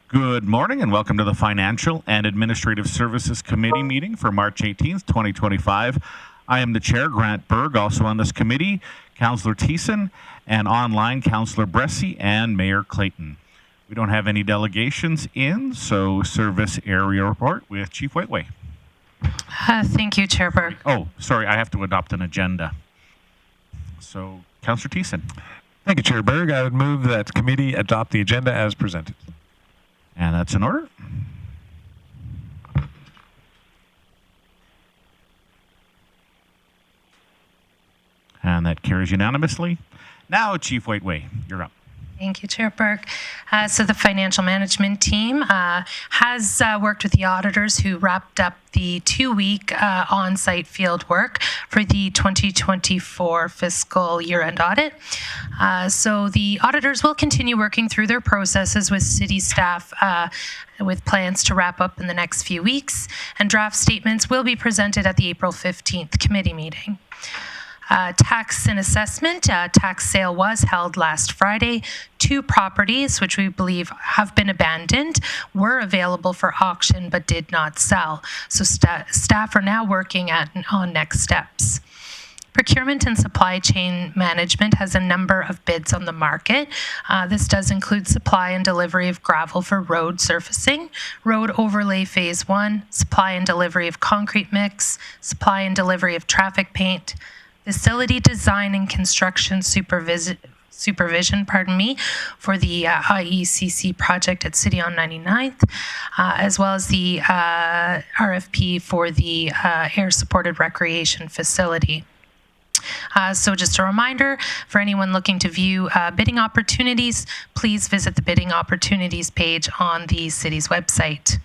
Good morning and welcome to the Financial and Administrative Services Committee meeting for March 18th, 2025. I am the Chair, Grant Berg, also on this committee, Councillor Thiessen, and online Councillor Bressie and Mayor Clayton. We don't have any delegations in, so service area report with Chief Waitway. Thank you, Chair Berg. Oh, sorry, I have to adopt an agenda. So, Councillor Thiessen. Thank you, Chair Berg. I would move that committee adopt the agenda as presented. And that's in order. And that carries unanimously. Now, Chief Waitway, you're up. Thank you, Chair Berg. So the financial management team has worked with the auditors who wrapped up the 2-week on-site field work for the 2024 fiscal year-end audit. So the auditors will continue working through their processes with city staff with plans to wrap up in the next few weeks, and draft statements will be presented at the April 15th committee meeting. Tax and assessment. Tax sale was held last Friday. 2 properties, which we believe have been abandoned, were available for auction but did not sell. So staff are now working on next steps. Procurement and supply chain management has a number of bids on the market. This does include supply and delivery of gravel for road surfacing, road overlay phase 1, supply and delivery of concrete mix, supply and delivery of traffic paint, facility design and construction supervision for the IECC project at City on 99th, as well as the RFP for the air-supported recreation facility. So just a reminder for anyone looking to view bidding opportunities, please visit the bidding opportunities page on the city's website.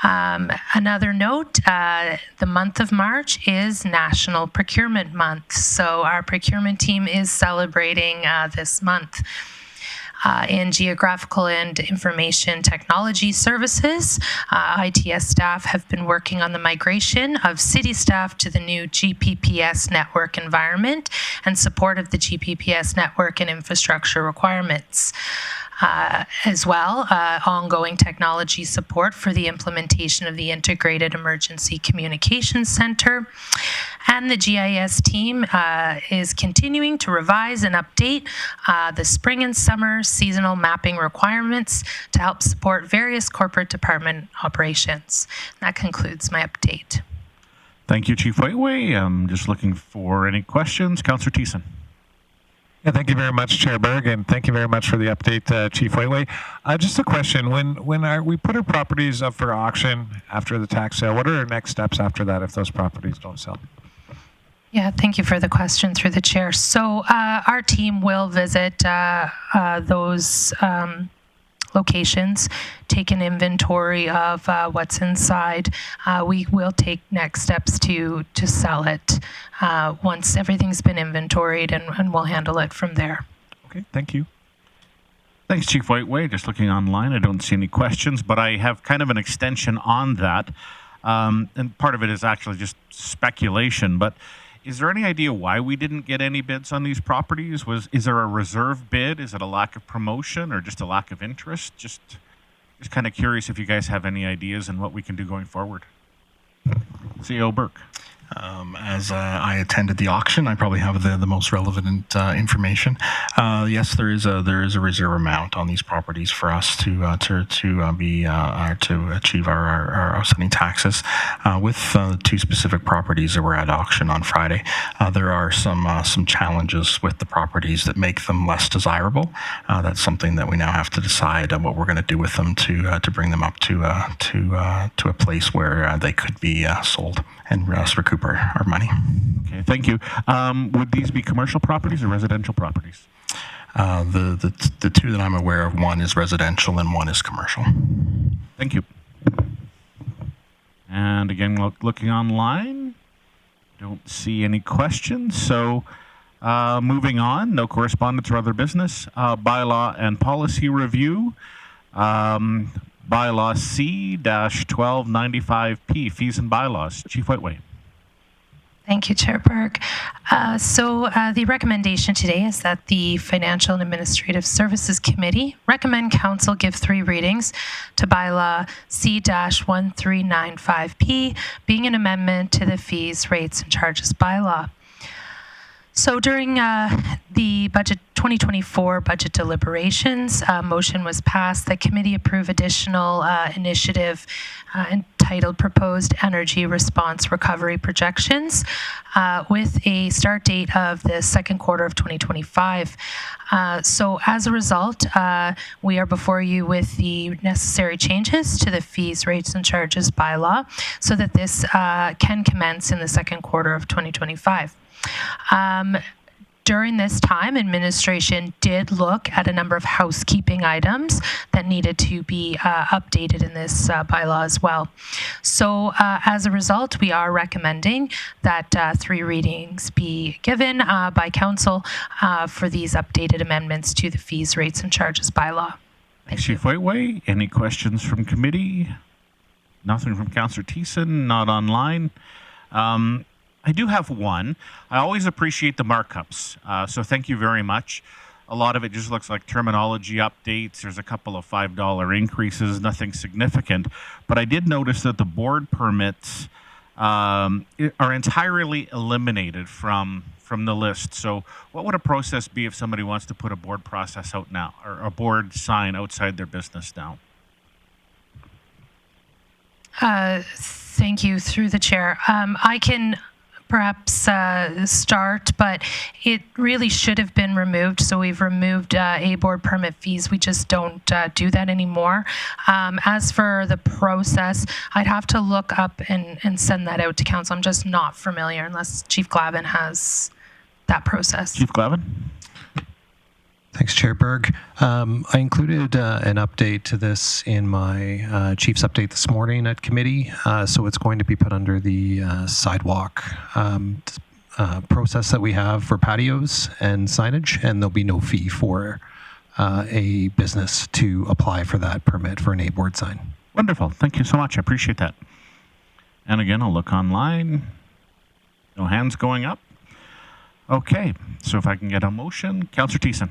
Another note, the month of March is National Procurement Month, so our procurement team is celebrating this month. In Geographical and Information Technology Services, ITS staff have been working on the migration of city staff to the new GPPS network environment and support of the GPPS network and infrastructure requirements. As well, ongoing technology support for the implementation of the Integrated Emergency Communications Center. And the GIS team is continuing to revise and update the spring and summer seasonal mapping requirements to help support various corporate department operations. That concludes my update. Thank you, Chief Waitway. I'm just looking for any questions. Councillor Thiessen. Yeah, thank you very much, Chair Berg, and thank you very much for the update, Chief Waitway. Just a question: when we put our properties up for auction after the tax sale, what are our next steps after that if those properties don't sell? Yeah, thank you for the question through the chair. So our team will visit those locations, take an inventory of what's inside. We will take next steps to sell it once everything's been inventoried, and we'll handle it from there. Okay, thank you. Thanks, Chief Waitway. Just looking online, I don't see any questions, but I have kind of an extension on that. And part of it is actually just speculation, but is there any idea why we didn't get any bids on these properties? Is there a reserve bid? Is it a lack of promotion or just a lack of interest? Just kind of curious if you guys have any ideas and what we can do going forward. CEO Burke. As I attended the auction, I probably have the most relevant information. Yes, there is a reserve amount on these properties for us to achieve our outstanding taxes. With 2 specific properties that were at auction on Friday, there are some challenges with the properties that make them less desirable. That's something that we now have to decide what we're going to do with them to bring them up to a place where they could be sold and recoup our money. Okay, thank you. Would these be commercial properties or residential properties? The 2 that I'm aware of, one is residential and one is commercial. Thank you. And again, looking online, don't see any questions. So moving on, no correspondence or other business. Bylaw and policy review. Bylaw C-1295P, fees and bylaws. Chief Waitway. Thank you, Chair Berg. The recommendation today is that the Financial and Administrative Services Committee recommend Council give 3 readings to Bylaw C-1395P, being an amendment to the Fees, Rates, and Charges Bylaw. So during the 2024 budget deliberations, a motion was passed that committee approve additional initiative entitled Proposed Energy Response Recovery Projections with a start date of the second quarter of 2025. So as a result, we are before you with the necessary changes to the Fees, Rates, and Charges Bylaw so that this can commence in the second quarter of 2025. During this time, administration did look at a number of housekeeping items that needed to be updated in this bylaw as well. So as a result, we are recommending that 3 readings be given by Council for these updated amendments to the Fees, Rates, and Charges bylaw. Thanks, Chief Waitway. Any questions from committee? Nothing from Councillor Thiessen, not online. I do have one. I always appreciate the markups, so thank you very much. A lot of it just looks like terminology updates. There's a couple of $5 increases, nothing significant. But I did notice that the board permits are entirely eliminated from the list. So what would a process be if somebody wants to put a board process out now, or a board sign outside their business now? Thank you, through the chair. I can perhaps start, but it really should have been removed. So we've removed a board permit fees. We just don't do that anymore. As for the process, I'd have to look up and send that out to council. I'm just not familiar unless Chief Glavin has that process. Chief Glavin? Thanks, Chair Berg. I included an update to this in my Chief's update this morning at committee. So it's going to be put under the sidewalk process that we have for patios and signage, and there'll be no fee for a business to apply for that permit for an A-board sign. Wonderful. Thank you so much. I appreciate that. And again, I'll look online. No hands going up. Okay, so if I can get a motion. Councillor Thiessen.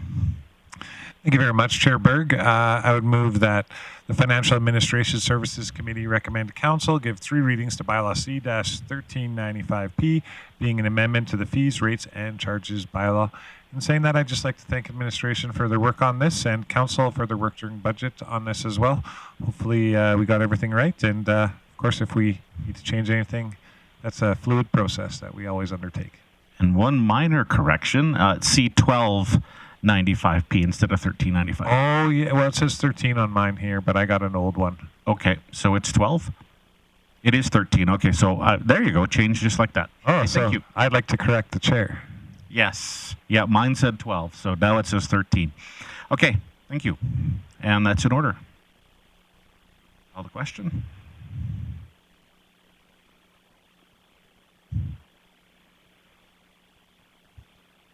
Thank you very much, Chair Berg. I would move that the Financial Administration Services Committee recommend Council give 3 readings to Bylaw C-1395P, being an amendment to the Fees, Rates, and Charges Bylaw. In saying that, I'd just like to thank administration for their work on this and Council for their work during budget on this as well. Hopefully we got everything right, and of course if we need to change anything, that's a fluid process that we always undertake. And one minor correction, C-1295P instead of 1395. Oh, yeah. Well, it says 13 on mine here, but I got an old one. Okay, so it's 12? It is 13. Okay, so there you go. Change just like that. Oh, okay, so thank you. I'd like to correct the chair. Yes. Yeah, mine said 12, so now it says 13. Okay, thank you. And that's in order. Call the question.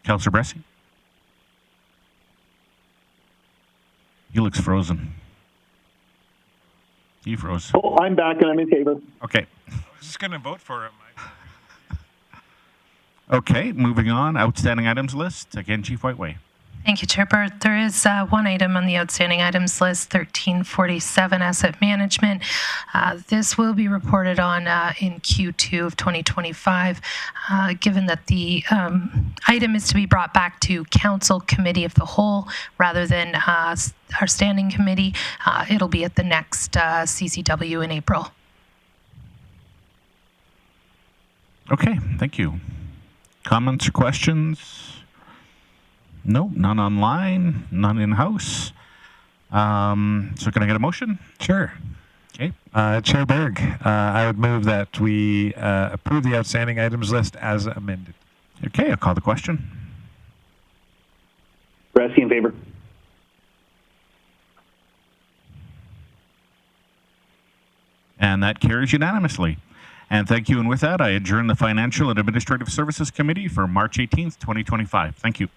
Councillor Bressie? He looks frozen. He froze. Oh, I'm back and I'm in favor. Okay. I was just going to vote for him. Okay, moving on. Outstanding items list. Again, Chief Whiteway. Thank you, Chair Burt. There is one item on the outstanding items list, 1347 Asset Management. This will be reported on in Q2 of 2025. Given that the item is to be brought back to Council Committee of the Whole rather than our standing committee, it'll be at the next CCW in April. Okay, thank you. Comments or questions? No, none online, none in-house. So can I get a motion? Sure. Okay. Chair Berg, I would move that we approve the outstanding items list as amended. Okay, I'll call the question. Bressie in favor. And that carries unanimously. And thank you. And with that, I adjourn the Financial and Administrative Services Committee for March 18th, 2025. Thank you.